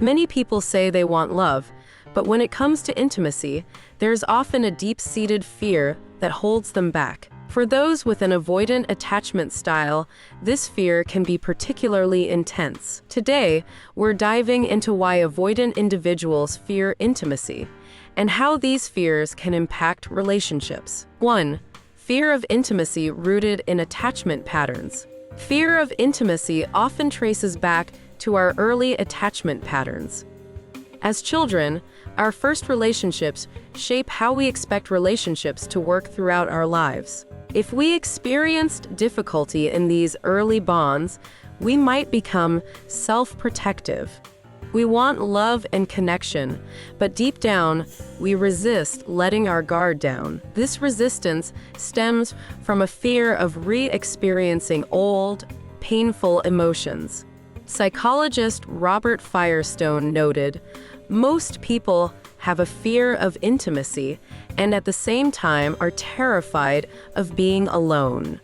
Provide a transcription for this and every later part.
Many people say they want love, but when it comes to intimacy, there's often a deep-seated fear that holds them back. For those with an avoidant attachment style, this fear can be particularly intense. Today, we're diving into why avoidant individuals fear intimacy and how these fears can impact relationships. 1. Fear of intimacy rooted in attachment patterns. Fear of intimacy often traces back to our early attachment patterns. As children, our first relationships shape how we expect relationships to work throughout our lives. If we experienced difficulty in these early bonds, we might become self-protective. We want love and connection, but deep down, we resist letting our guard down. This resistance stems from a fear of re-experiencing old, painful emotions. Psychologist Robert Firestone noted, "Most people have a fear of intimacy and at the same time are terrified of being alone.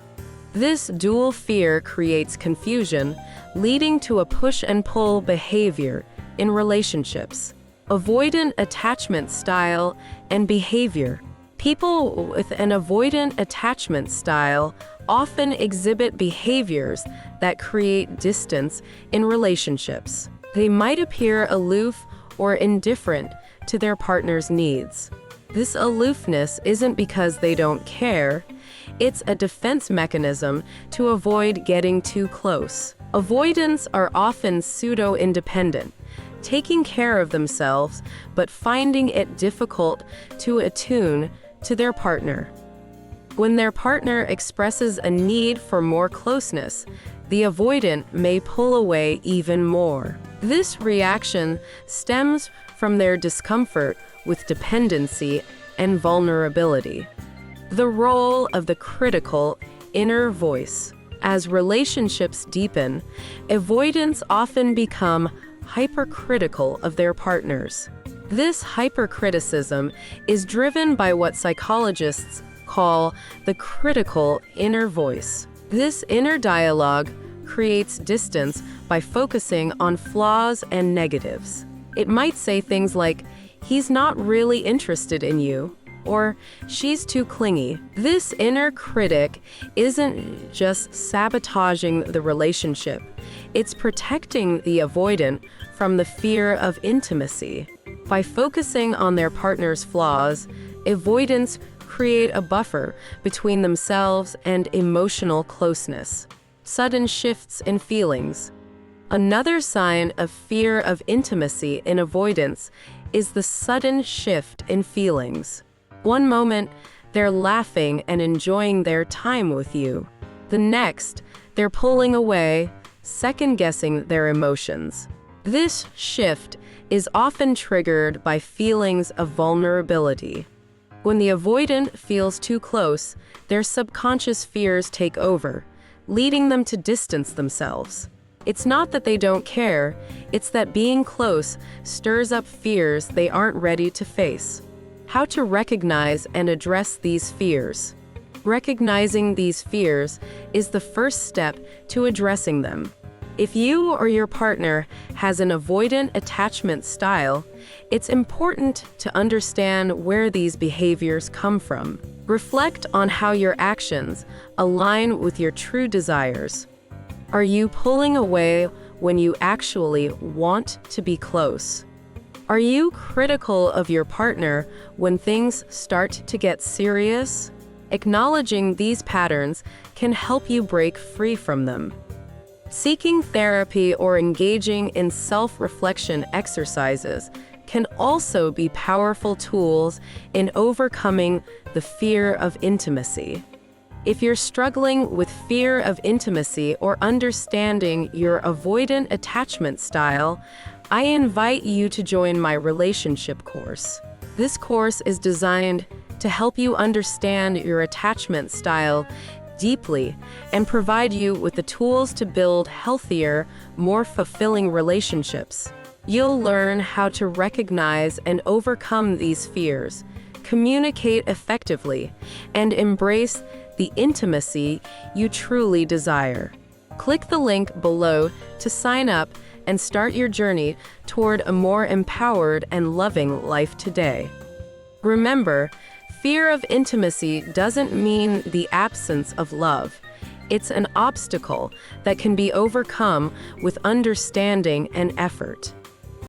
This dual fear creates confusion, leading to a push-and-pull behavior in relationships." Avoidant attachment style and behavior. People with an avoidant attachment style often exhibit behaviors that create distance in relationships. They might appear aloof or indifferent to their partner's needs. This aloofness isn't because they don't care, it's a defense mechanism to avoid getting too close. Avoidants are often pseudo-independent, taking care of themselves but finding it difficult to attune to their partner. When their partner expresses a need for more closeness, the avoidant may pull away even more. This reaction stems from their discomfort with dependency and vulnerability. The role of the critical inner voice. As relationships deepen, avoidants often become hypercritical of their partners. This hypercriticism is driven by what psychologists call the critical inner voice. This inner dialogue creates distance by focusing on flaws and negatives. It might say things like, "He's not really interested in you," or "She's too clingy." This inner critic isn't just sabotaging the relationship, it's protecting the avoidant from the fear of intimacy. By focusing on their partner's flaws, avoidants create a buffer between themselves and emotional closeness. Sudden shifts in feelings. Another sign of fear of intimacy in avoidance is the sudden shift in feelings. One moment, they're laughing and enjoying their time with you. The next, they're pulling away, second-guessing their emotions. This shift is often triggered by feelings of vulnerability. When the avoidant feels too close, their subconscious fears take over, leading them to distance themselves. It's not that they don't care, it's that being close stirs up fears they aren't ready to face. How to recognize and address these fears. Recognizing these fears is the first step to addressing them. If you or your partner has an avoidant attachment style, it's important to understand where these behaviors come from. Reflect on how your actions align with your true desires. Are you pulling away when you actually want to be close? Are you critical of your partner when things start to get serious? Acknowledging these patterns can help you break free from them. Seeking therapy or engaging in self-reflection exercises can also be powerful tools in overcoming the fear of intimacy. If you're struggling with fear of intimacy or understanding your avoidant attachment style, I invite you to join my relationship course. This course is designed to help you understand your attachment style deeply and provide you with the tools to build healthier, more fulfilling relationships. You'll learn how to recognize and overcome these fears, communicate effectively, and embrace the intimacy you truly desire. Click the link below to sign up and start your journey toward a more empowered and loving life today. Remember, fear of intimacy doesn't mean the absence of love. It's an obstacle that can be overcome with understanding and effort.